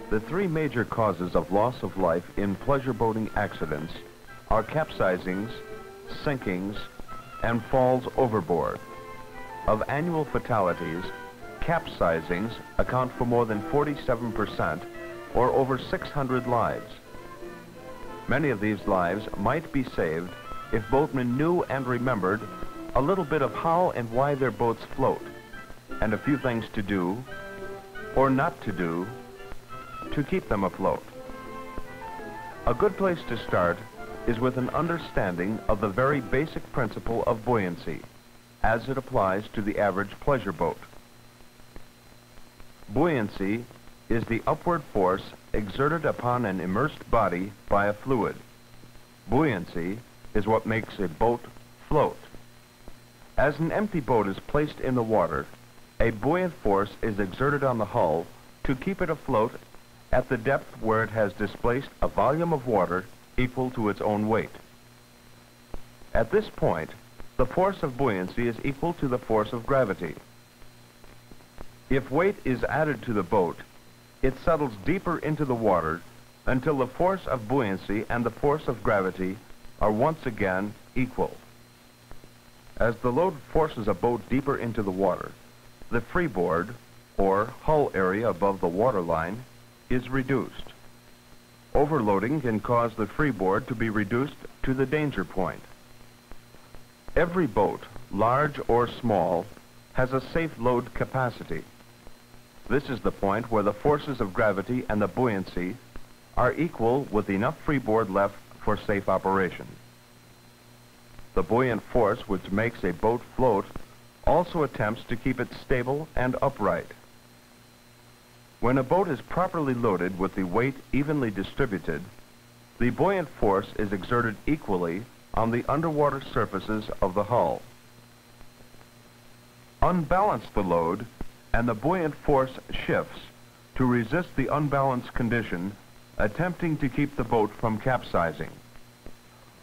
The three major causes of loss of life in pleasure boating accidents are capsizings, sinkings, and falls overboard. Of annual fatalities, capsizings account for more than 47%, or over 600 lives. Many of these lives might be saved if boatmen knew and remembered a little bit of how and why their boats float, and a few things to do, or not to do, to keep them afloat. A good place to start is with an understanding of the very basic principle of buoyancy, as it applies to the average pleasure boat. Buoyancy is the upward force exerted upon an immersed body by a fluid. Buoyancy is what makes a boat float. As an empty boat is placed in the water, a buoyant force is exerted on the hull to keep it afloat at the depth where it has displaced a volume of water equal to its own weight. At this point, the force of buoyancy is equal to the force of gravity. If weight is added to the boat, it settles deeper into the water until the force of buoyancy and the force of gravity are once again equal. As the load forces a boat deeper into the water, the freeboard, or hull area above the waterline, is reduced. Overloading can cause the freeboard to be reduced to the danger point. Every boat, large or small, has a safe load capacity. This is the point where the forces of gravity and the buoyancy are equal with enough freeboard left for safe operation. The buoyant force which makes a boat float also attempts to keep it stable and upright. When a boat is properly loaded with the weight evenly distributed, the buoyant force is exerted equally on the underwater surfaces of the hull. Unbalance the load, and the buoyant force shifts to resist the unbalanced condition, attempting to keep the boat from capsizing.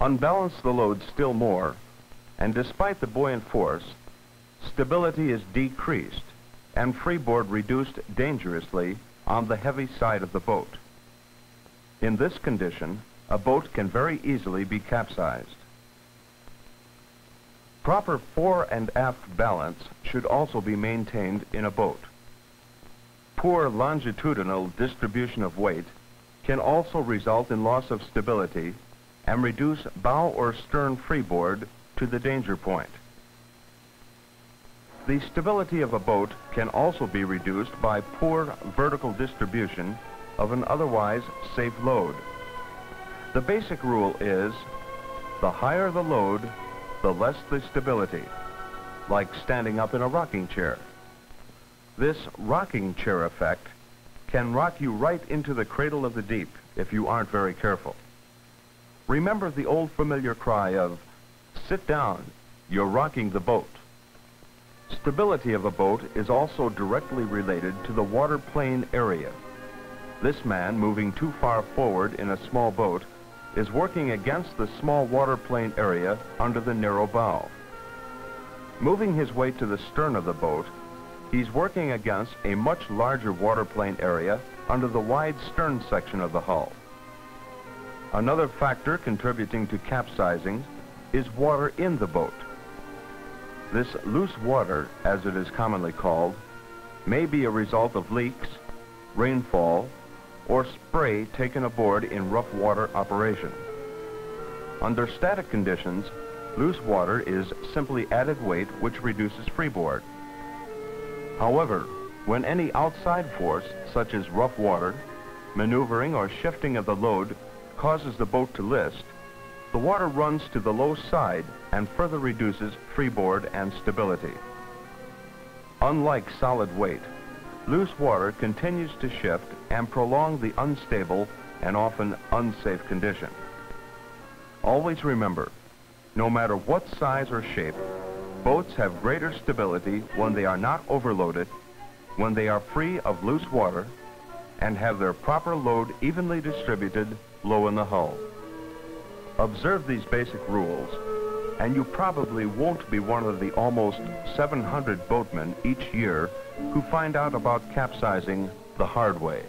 Unbalance the load still more, and despite the buoyant force, stability is decreased and freeboard reduced dangerously on the heavy side of the boat. In this condition, a boat can very easily be capsized. Proper fore and aft balance should also be maintained in a boat. Poor longitudinal distribution of weight can also result in loss of stability and reduce bow or stern freeboard to the danger point. The stability of a boat can also be reduced by poor vertical distribution of an otherwise safe load. The basic rule is, the higher the load, the less the stability, like standing up in a rocking chair. This rocking chair effect can rock you right into the cradle of the deep if you aren't very careful. Remember the old familiar cry of, "Sit down, you're rocking the boat." Stability of a boat is also directly related to the water plane area. This man moving too far forward in a small boat is working against the small water plane area under the narrow bow. Moving his weight to the stern of the boat, he's working against a much larger water plane area under the wide stern section of the hull. Another factor contributing to capsizing is water in the boat. This loose water, as it is commonly called, may be a result of leaks, rainfall, or spray taken aboard in rough water operation. Under static conditions, loose water is simply added weight which reduces freeboard. However, when any outside force, such as rough water, maneuvering or shifting of the load, causes the boat to list, the water runs to the low side and further reduces freeboard and stability. Unlike solid weight, loose water continues to shift and prolong the unstable and often unsafe condition. Always remember, no matter what size or shape, boats have greater stability when they are not overloaded, when they are free of loose water, and have their proper load evenly distributed low in the hull. Observe these basic rules, and you probably won't be one of the almost 700 boatmen each year who find out about capsizing the hard way.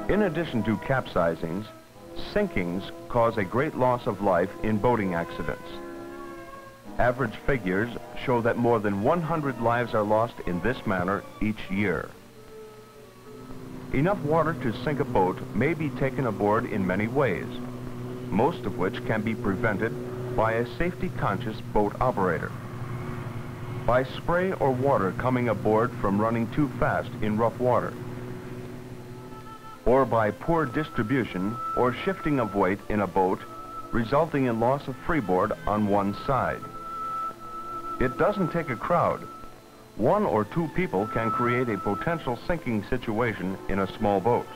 In addition to capsizings, sinkings cause a great loss of life in boating accidents. Average figures show that more than 100 lives are lost in this manner each year. Enough water to sink a boat may be taken aboard in many ways, most of which can be prevented by a safety-conscious boat operator. By spray or water coming aboard from running too fast in rough water, or by poor distribution or shifting of weight in a boat, resulting in loss of freeboard on one side. It doesn't take a crowd. One or two people can create a potential sinking situation in a small boat.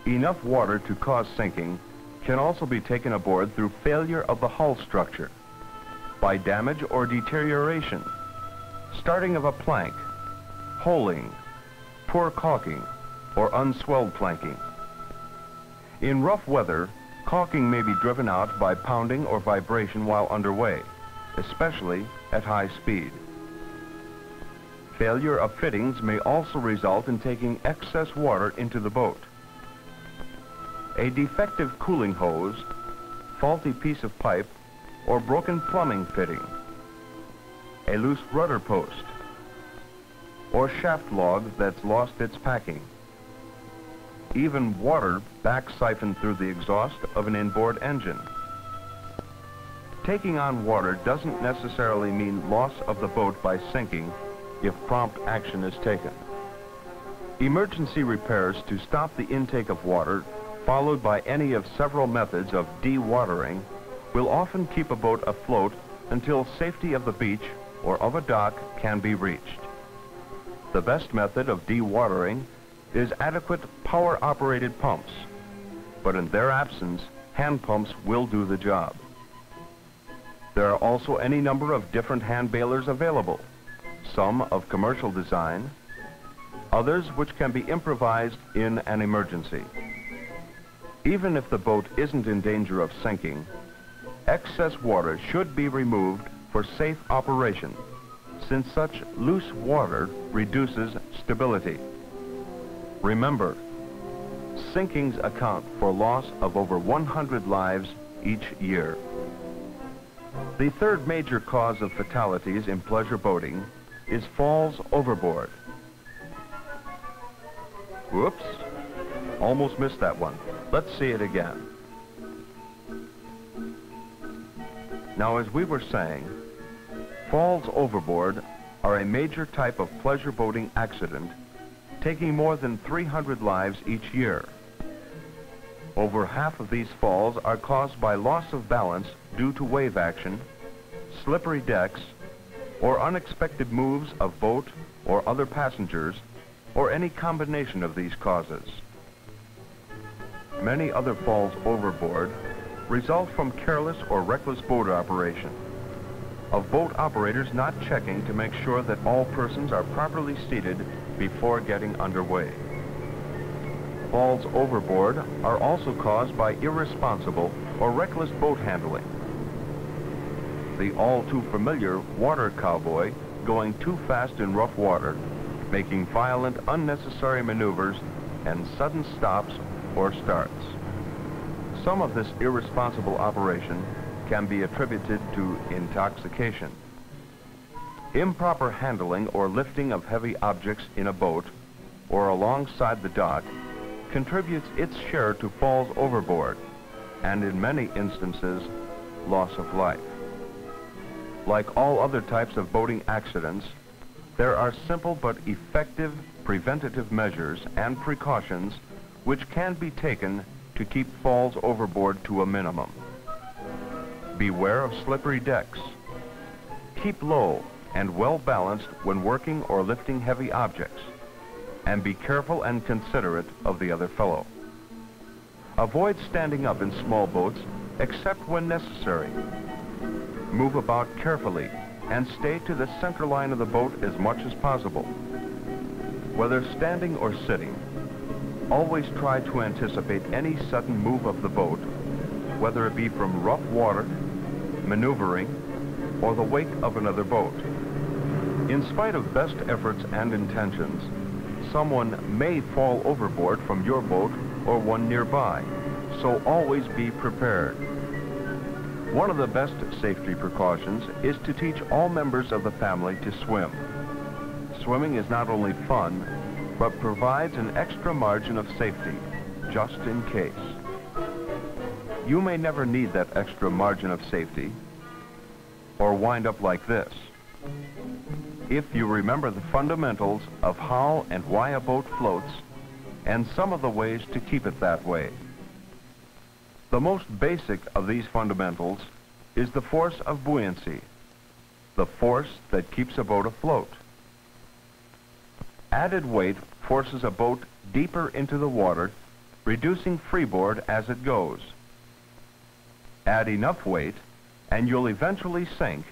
Enough water to cause sinking can also be taken aboard through failure of the hull structure, by damage or deterioration, starting of a plank, holing, poor caulking, or unswelled planking. In rough weather, caulking may be driven out by pounding or vibration while underway, especially at high speed. Failure of fittings may also result in taking excess water into the boat. A defective cooling hose, faulty piece of pipe, or broken plumbing fitting, a loose rudder post, or shaft log that's lost its packing. Even water back siphoned through the exhaust of an inboard engine. Taking on water doesn't necessarily mean loss of the boat by sinking if prompt action is taken. Emergency repairs to stop the intake of water, followed by any of several methods of dewatering, will often keep a boat afloat until safety of the beach or of a dock can be reached. The best method of dewatering is adequate power-operated pumps, but in their absence, hand pumps will do the job. There are also any number of different hand balers available, some of commercial design, others which can be improvised in an emergency. Even if the boat isn't in danger of sinking, excess water should be removed for safe operation, since such loose water reduces stability. Remember, sinkings account for loss of over 100 lives each year. The third major cause of fatalities in pleasure boating is falls overboard. Whoops, almost missed that one. Let's see it again. Now, as we were saying, falls overboard are a major type of pleasure boating accident, taking more than 300 lives each year. Over half of these falls are caused by loss of balance due to wave action, slippery decks, or unexpected moves of boat or other passengers, or any combination of these causes. Many other falls overboard result from careless or reckless boat operation, of boat operators not checking to make sure that all persons are properly seated before getting underway. Falls overboard are also caused by irresponsible or reckless boat handling. The all too familiar water cowboy going too fast in rough water, making violent, unnecessary maneuvers and sudden stops or starts. Some of this irresponsible operation can be attributed to intoxication. Improper handling or lifting of heavy objects in a boat or alongside the dock contributes its share to falls overboard, and in many instances, loss of life. Like all other types of boating accidents, there are simple but effective preventative measures and precautions which can be taken to keep falls overboard to a minimum. Beware of slippery decks. Keep low and well balanced when working or lifting heavy objects, and be careful and considerate of the other fellow. Avoid standing up in small boats except when necessary. Move about carefully and stay to the center line of the boat as much as possible. Whether standing or sitting, always try to anticipate any sudden move of the boat, whether it be from rough water, maneuvering, or the wake of another boat. In spite of best efforts and intentions, someone may fall overboard from your boat or one nearby, so always be prepared. One of the best safety precautions is to teach all members of the family to swim. Swimming is not only fun, but provides an extra margin of safety, just in case. You may never need that extra margin of safety, or wind up like this, if you remember the fundamentals of how and why a boat floats, and some of the ways to keep it that way. The most basic of these fundamentals is the force of buoyancy, the force that keeps a boat afloat. Added weight forces a boat deeper into the water, reducing freeboard as it goes. Add enough weight, and you'll eventually sink,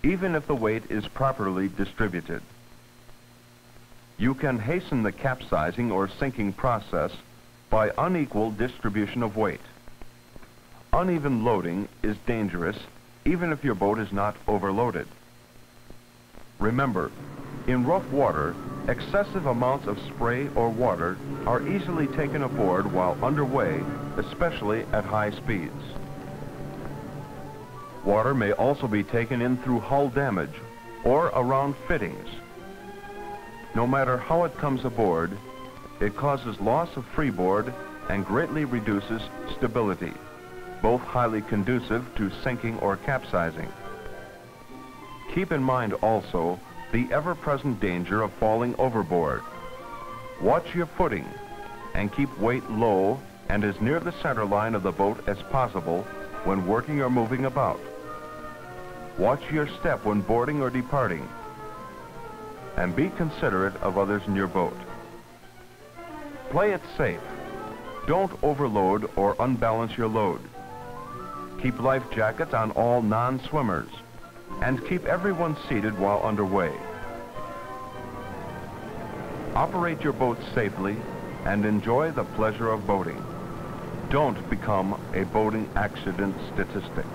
even if the weight is properly distributed. You can hasten the capsizing or sinking process by unequal distribution of weight. Uneven loading is dangerous, even if your boat is not overloaded. Remember, in rough water, excessive amounts of spray or water are easily taken aboard while underway, especially at high speeds. Water may also be taken in through hull damage or around fittings. No matter how it comes aboard, it causes loss of freeboard and greatly reduces stability, both highly conducive to sinking or capsizing. Keep in mind also the ever-present danger of falling overboard. Watch your footing and keep weight low and as near the center line of the boat as possible when working or moving about. Watch your step when boarding or departing, and be considerate of others in your boat. Play it safe. Don't overload or unbalance your load. Keep life jackets on all non-swimmers, and keep everyone seated while underway. Operate your boat safely and enjoy the pleasure of boating. Don't become a boating accident statistic.